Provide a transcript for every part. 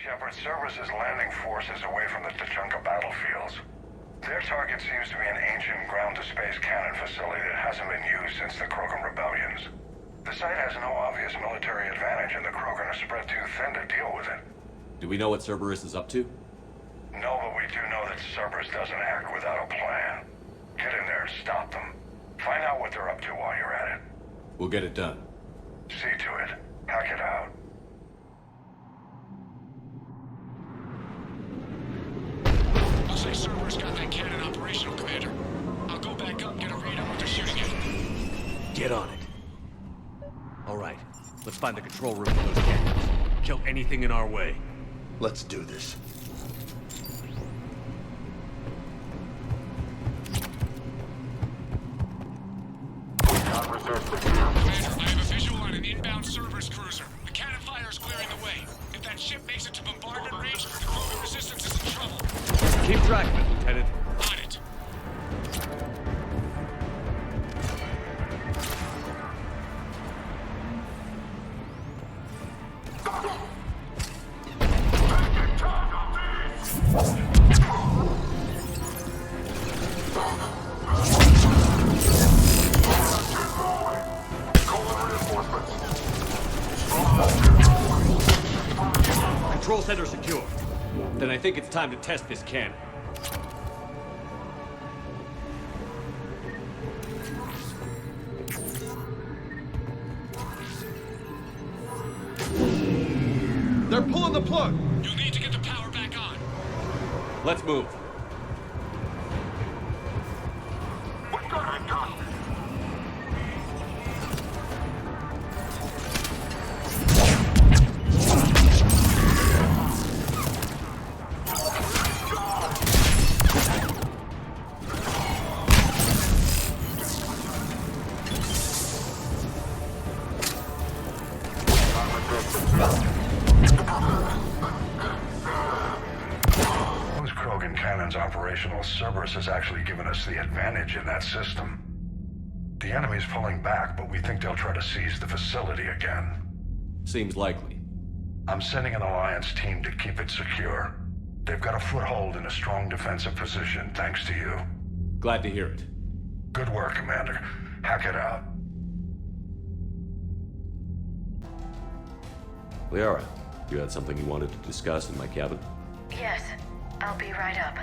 Shepard, Cerberus' landing force is away from the Tachanka battlefields. Their target seems to be an ancient ground-to-space cannon facility that hasn't been used since the Krogan rebellions. The site has no obvious military advantage, and the Krogan are spread too thin to deal with it. Do we know what Cerberus is up to? No, but we do know that Cerberus doesn't act without a plan. Get in there and stop them. Find out what they're up to while you're at it. We'll get it done. See to it. Hack it out. I'll say Cerberus got that cannon operational, Commander. I'll go back up and get a read on what they're shooting at. Get on it. All right, let's find the control room for those cannons. Kill anything in our way. Let's do this. Commander, I have a visual on an inbound Cerberus cruiser. The cannon fire is clearing the way. If that ship makes it to bombardment range, the Krogan resistance is in trouble. Keep track of it, Lieutenant. On it. Control center secure. Then I think it's time to test this cannon. They're pulling the plug! You'll need to get the power back on. Let's move. Those Krogan cannons operational, Cerberus has actually given us the advantage in that system. The enemy's pulling back, but we think they'll try to seize the facility again. Seems likely. I'm sending an Alliance team to keep it secure. They've got a foothold in a strong defensive position, thanks to you. Glad to hear it. Good work, Commander. Hack it out. Liara, you had something you wanted to discuss in my cabin? Yes, I'll be right up.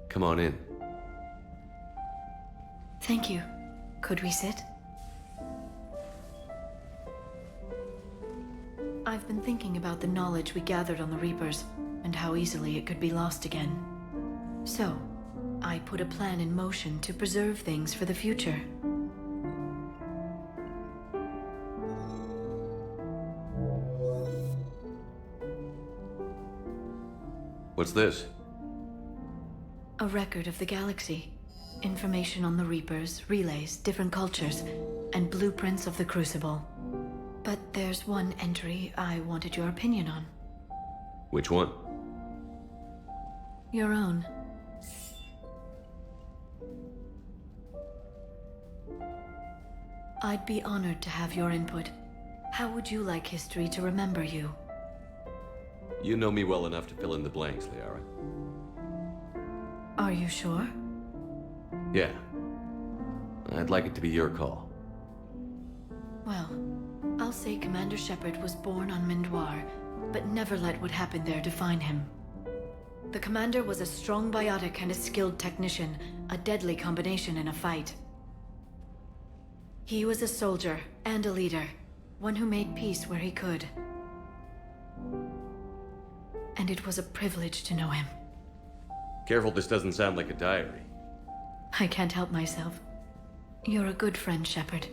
Come on in. Thank you. Could we sit? I've been thinking about the knowledge we gathered on the Reapers, and how easily it could be lost again. So, I put a plan in motion to preserve things for the future. What's this? A record of the galaxy. Information on the Reapers, relays, different cultures, and blueprints of the Crucible. But there's one entry I wanted your opinion on. Which one? Your own. I'd be honored to have your input. How would you like history to remember you? You know me well enough to fill in the blanks, Liara. Are you sure? Yeah. I'd like it to be your call. Well, I'll say Commander Shepard was born on Mindoir, but never let what happened there define him. The Commander was a strong biotic and a skilled technician, a deadly combination in a fight. He was a soldier and a leader, one who made peace where he could. And it was a privilege to know him. Careful this doesn't sound like a diary. I can't help myself. You're a good friend, Shepard.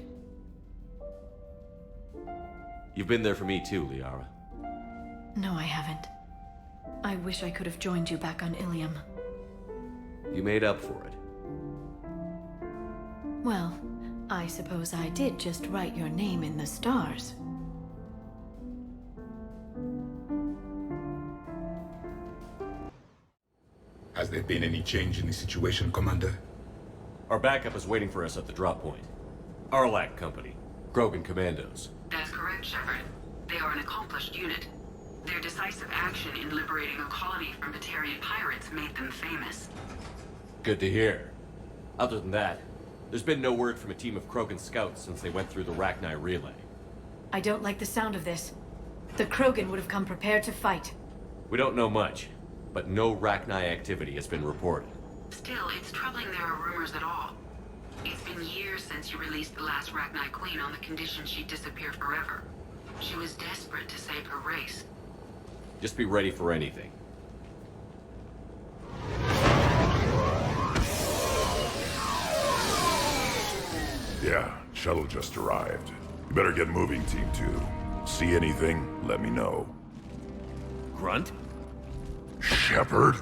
You've been there for me too, Liara. No, I haven't. I wish I could have joined you back on Ilium. You made up for it. Well, I suppose I did just write your name in the stars. Has there been any change in the situation, Commander? Our backup is waiting for us at the drop point. Arlac Company. Krogan Commandos. That's correct, Shepard. They are an accomplished unit. Their decisive action in liberating a colony from Batarian pirates made them famous. Good to hear. Other than that, there's been no word from a team of Krogan scouts since they went through the Rachni relay. I don't like the sound of this. The Krogan would have come prepared to fight. We don't know much, but no Rachni activity has been reported. Still, it's troubling there are rumors at all. It's been years since you released the last Rachni Queen on the condition she'd disappear forever. She was desperate to save her race. Just be ready for anything. Yeah, shuttle just arrived. You better get moving, Team 2. See anything, let me know. Grunt? Shepard?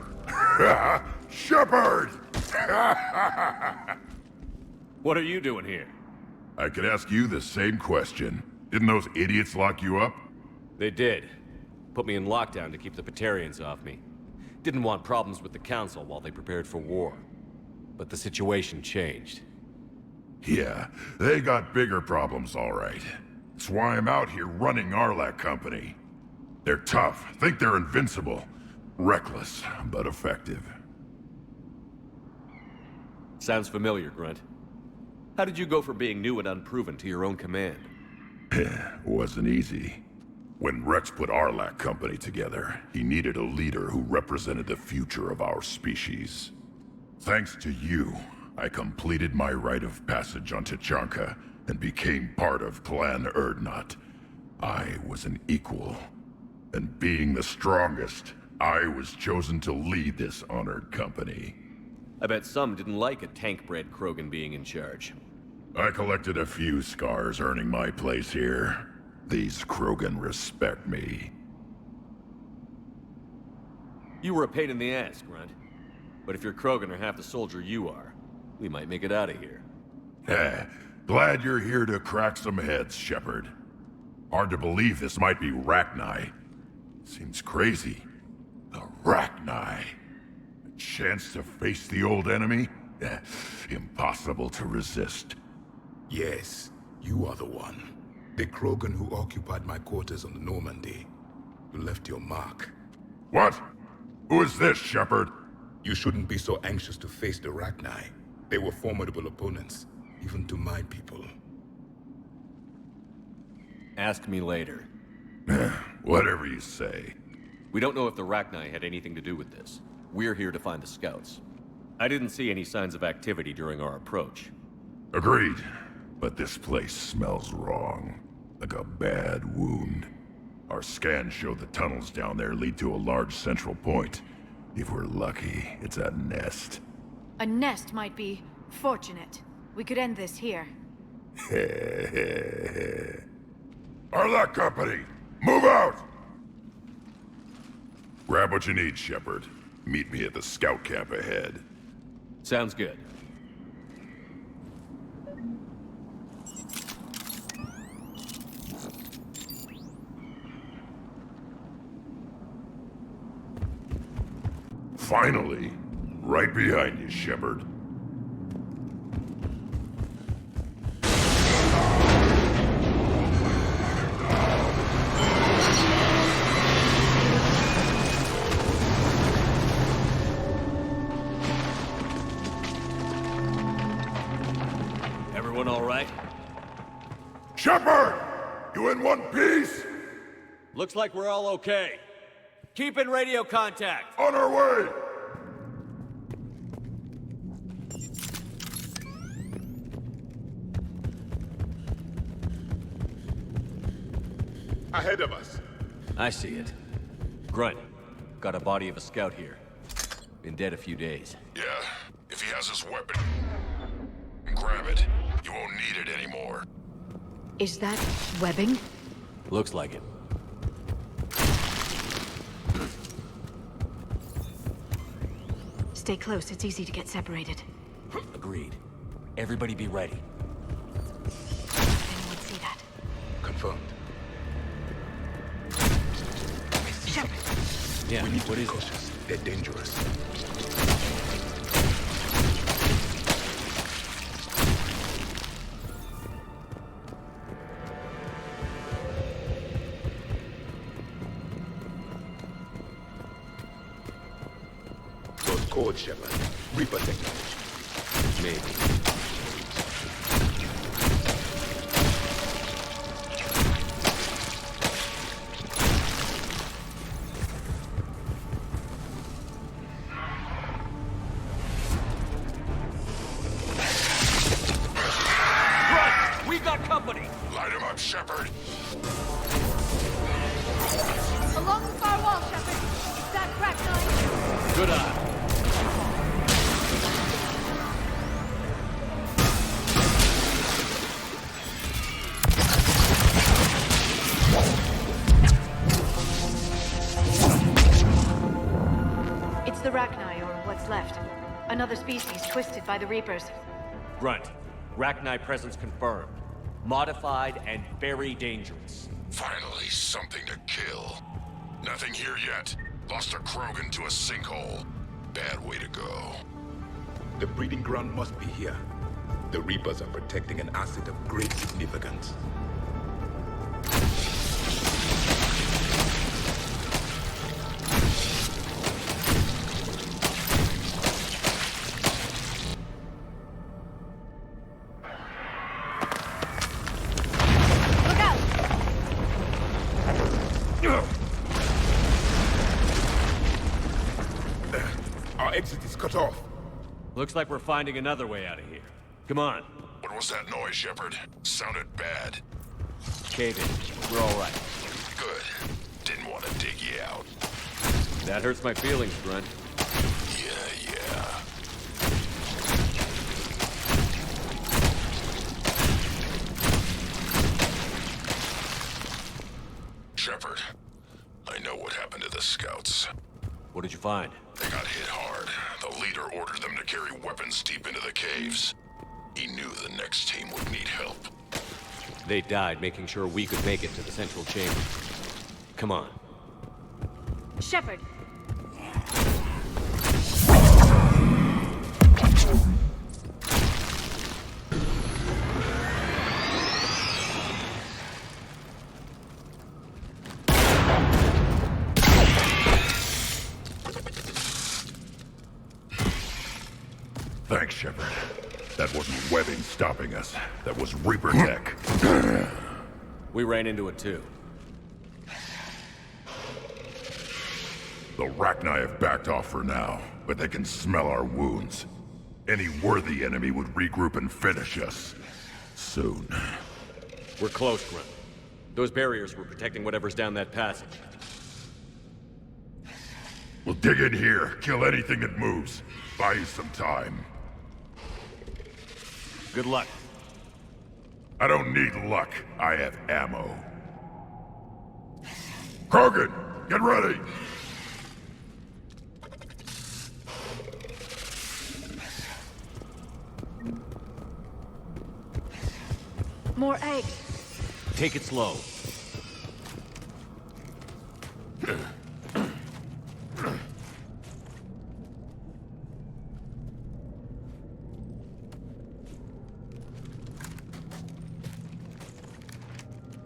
Shepard! What are you doing here? I could ask you the same question. Didn't those idiots lock you up? They did. Put me in lockdown to keep the Batarians off me. Didn't want problems with the Council while they prepared for war. But the situation changed. Yeah, they got bigger problems, all right. That's why I'm out here running Arlac Company. They're tough, think they're invincible. Reckless, but effective. Sounds familiar, Grunt. How did you go from being new and unproven to your own command? Wasn't easy. When Rex put Arlac Company together, he needed a leader who represented the future of our species. Thanks to you, I completed my rite of passage on Tachanka and became part of Clan Erdnot. I was an equal, and being the strongest, I was chosen to lead this honored company. I bet some didn't like a tank-bred Krogan being in charge. I collected a few scars earning my place here. These Krogan respect me. You were a pain in the ass, Grunt. But if your Krogan are half the soldier you are, we might make it out of here. Glad you're here to crack some heads, Shepard. Hard to believe this might be Rachni. Seems crazy. The Rachni. A chance to face the old enemy? Impossible to resist. Yes, you are the one. The Krogan who occupied my quarters on the Normandy. You left your mark. What? Who is this, Shepard? You shouldn't be so anxious to face the Rachni. They were formidable opponents, even to my people. Ask me later. Whatever you say. We don't know if the Rachni had anything to do with this. We're here to find the scouts. I didn't see any signs of activity during our approach. Agreed. But this place smells wrong. Like a bad wound. Our scans show the tunnels down there lead to a large central point. If we're lucky, it's a nest. A nest might be fortunate. We could end this here. Arlac Company, move out! Grab what you need, Shepard. Meet me at the scout camp ahead. Sounds good. Finally, right behind you, Shepard. Everyone all right? Shepard! You in one piece? Looks like we're all okay. Keep in radio contact. On our way! Ahead of us. I see it. Grunt, got a body of a scout here. Been dead a few days. Yeah, if he has his weapon, grab it. You won't need it anymore. Is that webbing? Looks like it. Stay close, it's easy to get separated. Agreed. Everybody be ready. Anyone see that? Confirmed. Yeah, We need to what be is it? cautious. They're dangerous. code, Shepard. Reaper technology. Maybe. Light him up, Shepard. Along the far wall, Shepard. That crack nine. Good eye. It's the Rachni, or what's left. Another species twisted by the Reapers. Grunt. Rachni presence confirmed. Modified and very dangerous. Finally, something to kill. Nothing here yet. Lost a Krogan to a sinkhole. Bad way to go. The breeding ground must be here. The Reapers are protecting an asset of great significance. Our exit is cut off. Looks like we're finding another way out of here. Come on. What was that noise, Shepard? Sounded bad. Cave in. We're all right. Good. Didn't want to dig you out. That hurts my feelings, Grunt. Yeah. Shepard, I know what happened to the scouts. What did you find? They got hit hard. The leader ordered them to carry weapons deep into the caves. He knew the next team would need help. They died making sure we could make it to the central chamber. Come on. Shepard. Thanks, Shepard. That wasn't webbing stopping us. That was Reaper tech. We ran into it too. The Rachni have backed off for now, but they can smell our wounds. Any worthy enemy would regroup and finish us. Soon. We're close, Grunt. Those barriers were protecting whatever's down that passage. We'll dig in here, kill anything that moves. Buy you some time. Good luck. I don't need luck. I have ammo. Krogan, get ready! More eggs. Take it slow.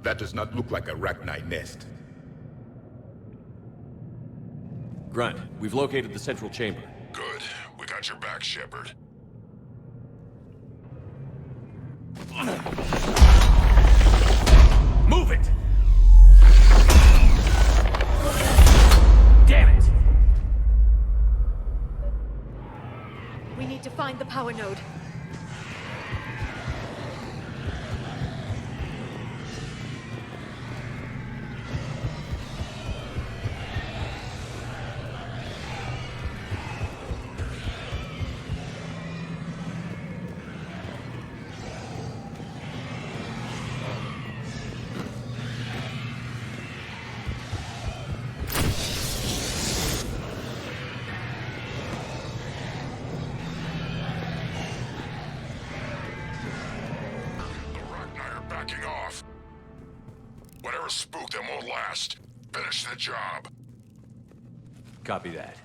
That does not look like a Rachni nest. Grunt, we've located the central chamber. Good. We got your back, Shepard. Move it! Damn it! We need to find the power node. Whatever spooked them won't last. Finish the job. Copy that.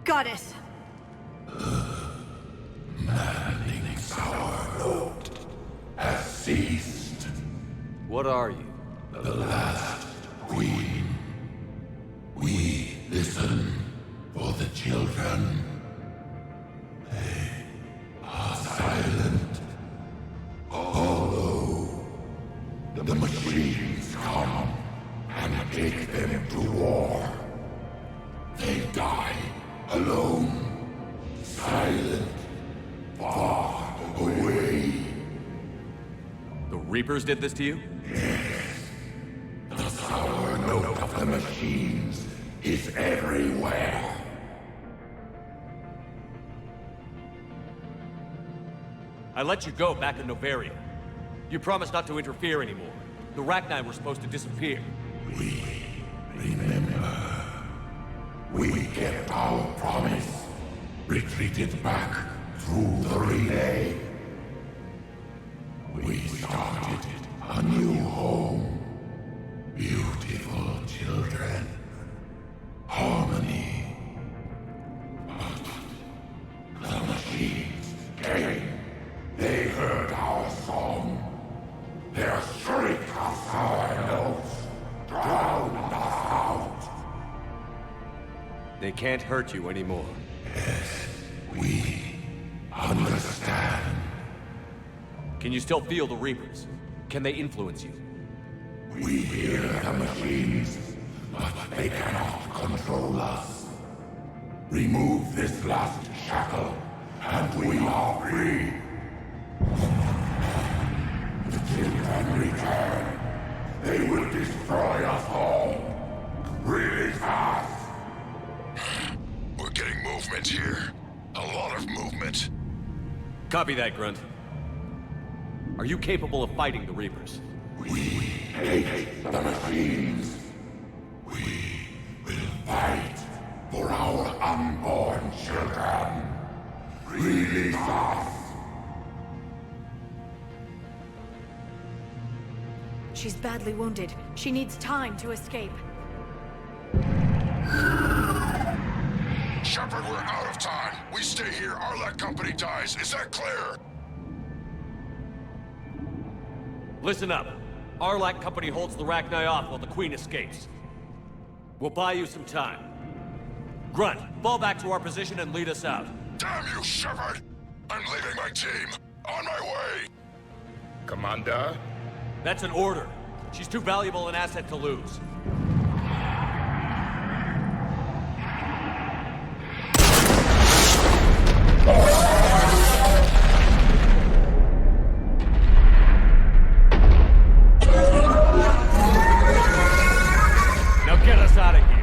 Goddess. maddening sour note has ceased. What are you? The last queen. We listen for the children. They are silent. Although the machines come and take them to war, they die alone, silent, far away. The Reapers did this to you? The sour note of the machines is everywhere. I let you go back in Novaria. You promised not to interfere anymore. The Rachni were supposed to disappear. We remember. We kept our promise. Retreated back through the relay. We started a new home. Beautiful children. Harmony. But the machines came. They heard our song. Their shriek of sour notes drowned us out. They can't hurt you anymore. Yes, we understand. Can you still feel the Reapers? Can they influence you? We hear the machines, but they cannot control us. Remove this last shackle, and we are free. The children return. They will destroy us all. Really fast. We're getting movement here. A lot of movement. Copy that, Grunt. Are you capable of fighting the Reapers? We hate the machines. We will fight for our unborn children. Release us. She's badly wounded. She needs time to escape. Shepard, we're out of time. We stay here, Arlec Company dies. Is that clear? Listen up. Arlac Company holds the Rachni off while the Queen escapes. We'll buy you some time. Grunt, fall back to our position and lead us out. Damn you, Shepard! I'm leaving my team. On my way! Commander? That's an order. She's too valuable an asset to lose. Now get us out of here.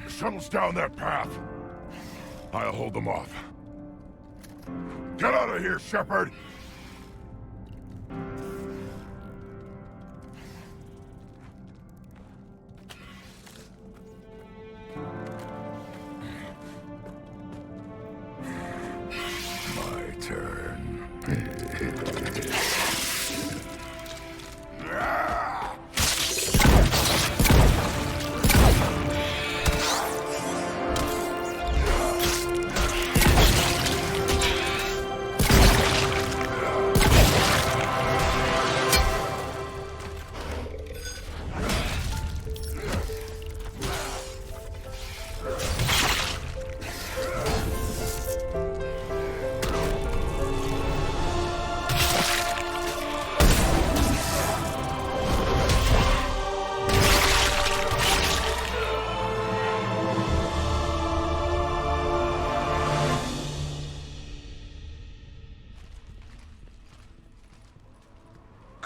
Shuttles down that path. I'll hold them off. Get out of here, Shepard! My turn.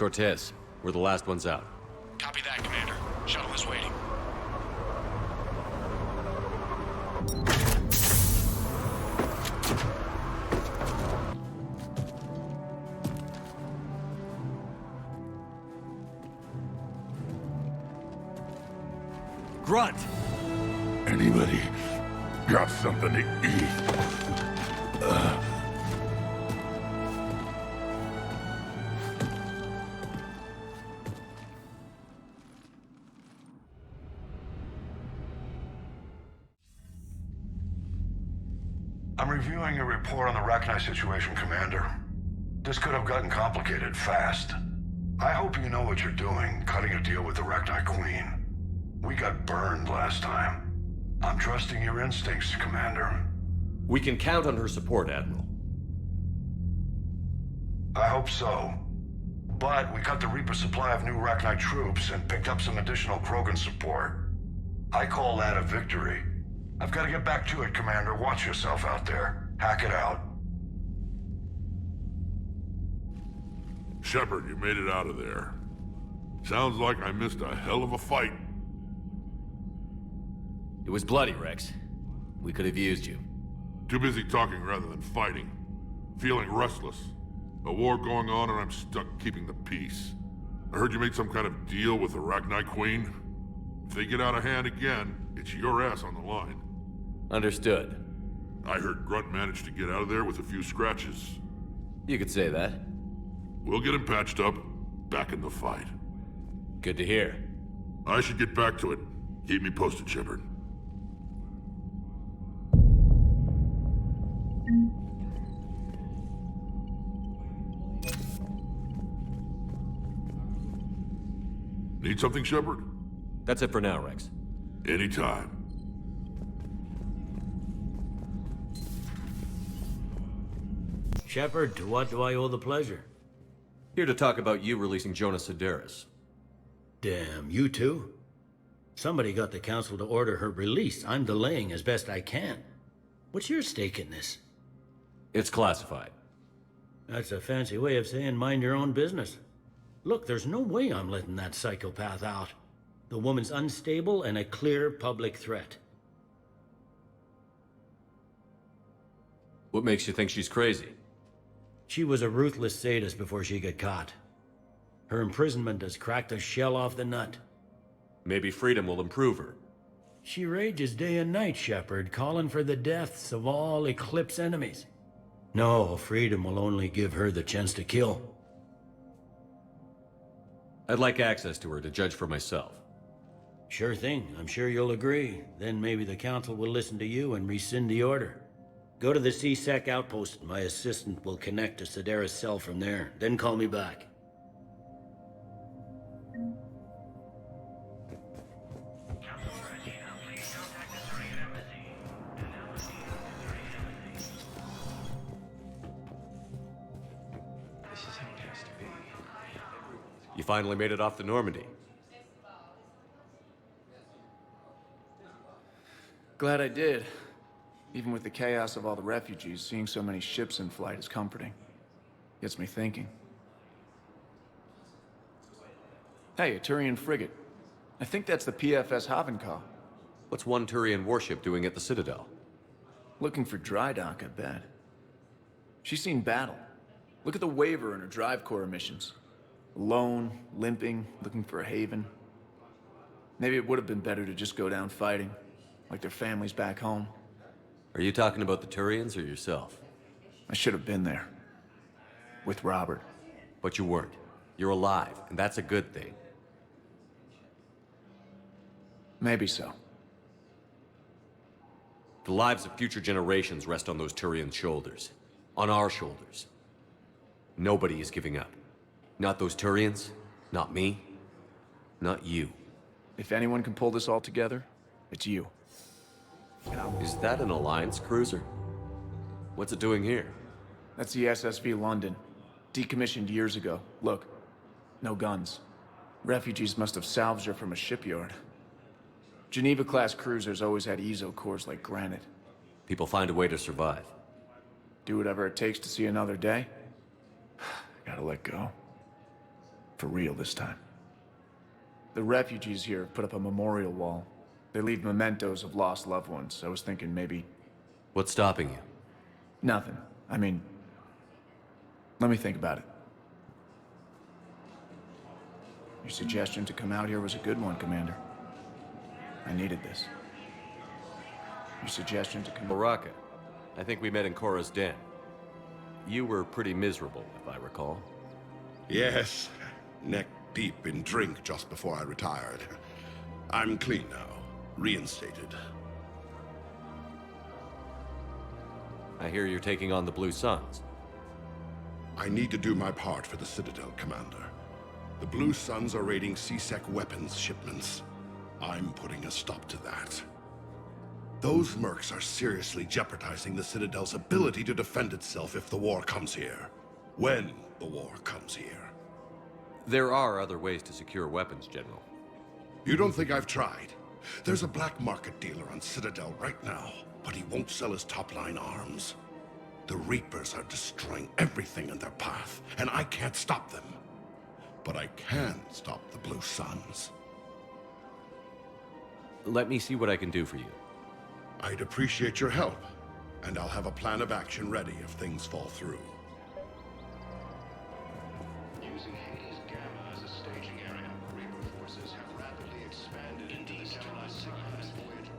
Cortez. We're the last ones out. Copy that, Commander. Shuttle is waiting. Grunt! Anybody got something to eat? I'm reviewing your report on the Rachni situation, Commander. This could have gotten complicated fast. I hope you know what you're doing, cutting a deal with the Rachni Queen. We got burned last time. I'm trusting your instincts, Commander. We can count on her support, Admiral. I hope so. But we cut the Reaper supply of new Rachni troops and picked up some additional Krogan support. I call that a victory. I've got to get back to it, Commander. Watch yourself out there. Hack it out. Shepard, you made it out of there. Sounds like I missed a hell of a fight. It was bloody, Rex. We could have used you. Too busy talking rather than fighting. Feeling restless. A war going on and I'm stuck keeping the peace. I heard you made some kind of deal with the Rachni Queen. If they get out of hand again, it's your ass on the line. Understood. I heard Grunt managed to get out of there with a few scratches. You could say that. We'll get him patched up, back in the fight. Good to hear. I should get back to it. Keep me posted, Shepard. Need something, Shepard? That's it for now, Rex. Anytime. Shepard, to what do I owe the pleasure? Here to talk about you releasing Jonas Sedaris. Damn, you too? Somebody got the council to order her release. I'm delaying as best I can. What's your stake in this? It's classified. That's a fancy way of saying mind your own business. Look, there's no way I'm letting that psychopath out. The woman's unstable and a clear public threat. What makes you think she's crazy? She was a ruthless sadist before she got caught. Her imprisonment has cracked the shell off the nut. Maybe freedom will improve her. She rages day and night, Shepard, calling for the deaths of all Eclipse enemies. No, freedom will only give her the chance to kill. I'd like access to her to judge for myself. Sure thing. I'm sure you'll agree. Then maybe the council will listen to you and rescind the order. Go to the C-Sec outpost. My assistant will connect to Sedaris' cell from there. Then call me back. You finally made it off the Normandy. Glad I did. Even with the chaos of all the refugees, seeing so many ships in flight is comforting. Gets me thinking. Hey, a Turian frigate. I think that's the PFS Havenkaw. What's one Turian warship doing at the Citadel? Looking for dry dock, I bet. She's seen battle. Look at the waiver in her drive core emissions. Alone, limping, looking for a haven. Maybe it would have been better to just go down fighting, like their families back home. Are you talking about the Turians or yourself? I should have been there. With Robert. But you weren't. You're alive, and that's a good thing. Maybe so. The lives of future generations rest on those Turian shoulders. On our shoulders. Nobody is giving up. Not those Turians, not me, not you. If anyone can pull this all together, it's you. Is that an Alliance cruiser? What's it doing here? That's the SSV London. Decommissioned years ago. Look, no guns. Refugees must have salvaged her from a shipyard. Geneva-class cruisers always had ezo cores like granite. People find a way to survive. Do whatever it takes to see another day. Gotta let go. For real this time. The refugees here have put up a memorial wall. They leave mementos of lost loved ones. I was thinking maybe... What's stopping you? Nothing. I mean... Let me think about it. Your suggestion to come out here was a good one, Commander. I needed this. Your suggestion to come... Baraka. I think we met in Cora's den. You were pretty miserable, if I recall. Yes. Neck deep in drink just before I retired. I'm clean now. Reinstated. I hear you're taking on the Blue Suns. I need to do my part for the Citadel, Commander. The Blue Suns are raiding C-Sec weapons shipments. I'm putting a stop to that. Those mercs are seriously jeopardizing the Citadel's ability to defend itself if the war comes here. When the war comes here. There are other ways to secure weapons, General. You don't think I've tried? There's a black market dealer on Citadel right now, but he won't sell his top-line arms. The Reapers are destroying everything in their path, and I can't stop them. But I can stop the Blue Suns. Let me see what I can do for you. I'd appreciate your help, and I'll have a plan of action ready if things fall through. Using Hades Gamma as a staging area, Reaper forces have rapidly expanded into the Stellar Sigma and Voyager.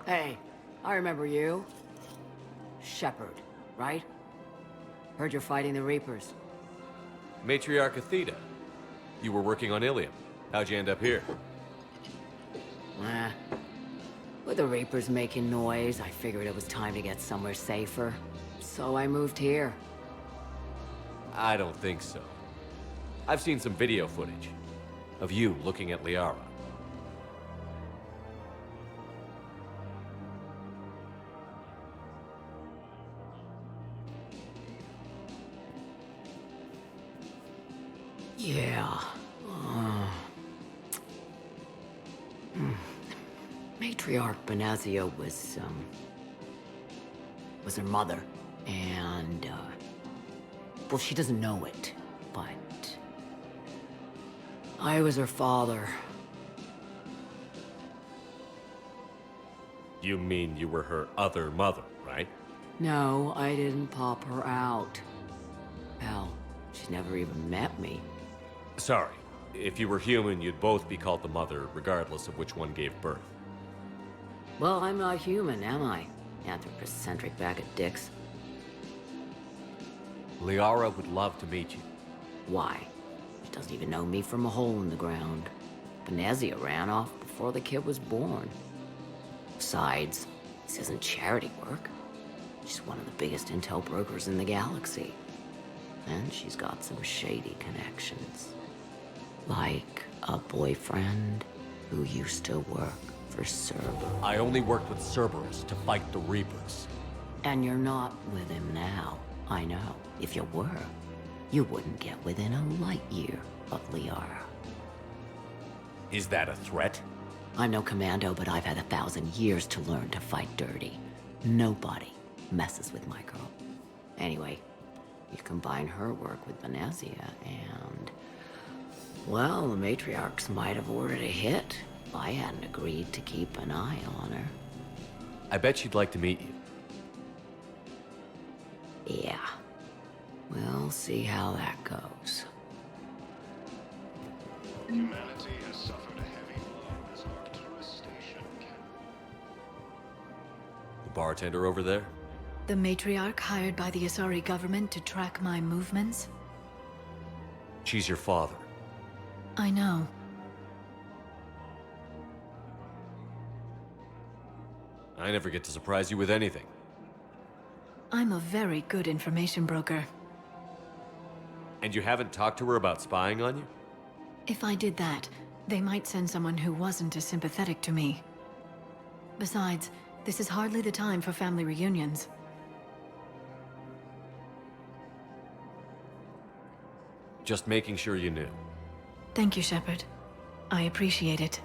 Hey, I remember you. Shepard, right? Heard you're fighting the Reapers. Matriarch Athena. You were working on Ilium. How'd you end up here? With the Reapers making noise, I figured it was time to get somewhere safer. So I moved here. I don't think so. I've seen some video footage of you looking at Liara. Yeah. Matriarch Benazia was her mother, and, well, she doesn't know it, but I was her father. You mean you were her other mother, right? No, I didn't pop her out. Hell, she's never even met me. Sorry. If you were human, you'd both be called the mother, regardless of which one gave birth. Well, I'm not human, am I? Anthropocentric bag of dicks. Liara would love to meet you. Why? She doesn't even know me from a hole in the ground. Benazia ran off before the kid was born. Besides, this isn't charity work. She's one of the biggest intel brokers in the galaxy. And she's got some shady connections. Like a boyfriend who used to work for Cerberus. I only worked with Cerberus to fight the Reapers. And you're not with him now. I know. If you were, you wouldn't get within a light year of Liara. Is that a threat? I'm no commando, but I've had 1,000 years to learn to fight dirty. Nobody messes with my girl. Anyway, you combine her work with Benazia and... well, the matriarchs might have ordered a hit if I hadn't agreed to keep an eye on her. I bet she'd like to meet you. Yeah. We'll see how that goes. Humanity has suffered a heavy blow as Arcturus Station can... The bartender over there? The matriarch hired by the Asari government to track my movements? She's your father. I know. I never get to surprise you with anything. I'm a very good information broker. And you haven't talked to her about spying on you? If I did that, they might send someone who wasn't as sympathetic to me. Besides, this is hardly the time for family reunions. Just making sure you knew. Thank you, Shepard. I appreciate it.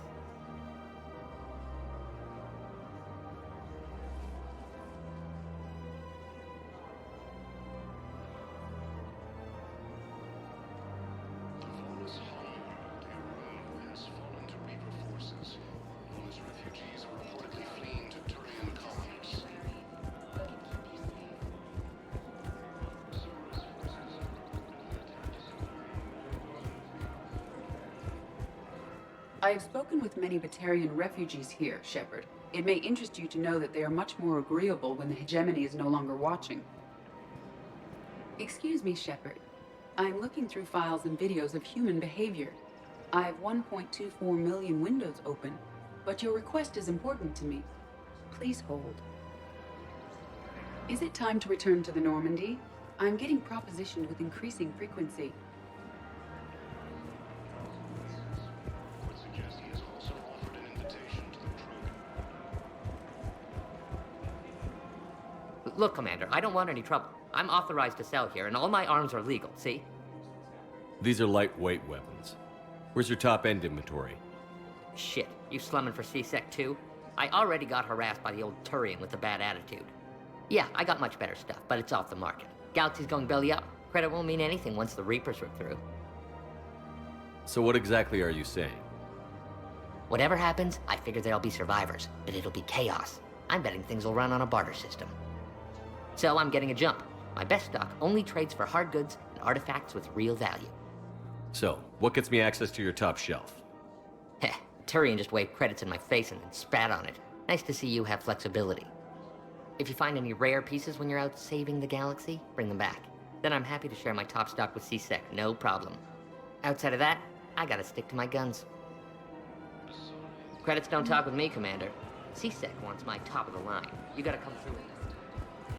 I have spoken with many Batarian refugees here, Shepard. It may interest you to know that they are much more agreeable when the hegemony is no longer watching. Excuse me, Shepard. I'm looking through files and videos of human behavior. I have 1.24 million windows open, but your request is important to me. Please hold. Is it time to return to the Normandy? I'm getting propositioned with increasing frequency. Look, Commander, I don't want any trouble. I'm authorized to sell here, and all my arms are legal, see? These are lightweight weapons. Where's your top-end inventory? Shit, you slumming for C-Sec too? I already got harassed by the old Turian with the bad attitude. Yeah, I got much better stuff, but it's off the market. Galaxy's going belly up. Credit won't mean anything once the Reapers rip through. So what exactly are you saying? Whatever happens, I figure there'll be survivors, but it'll be chaos. I'm betting things will run on a barter system. So I'm getting a jump. My best stock only trades for hard goods and artifacts with real value. So, what gets me access to your top shelf? Heh, Turian just waved credits in my face and then spat on it. Nice to see you have flexibility. If you find any rare pieces when you're out saving the galaxy, bring them back. Then I'm happy to share my top stock with C-Sec, no problem. Outside of that, I gotta stick to my guns. Credits don't talk with me, Commander. C-Sec wants my top of the line. You gotta come through with that.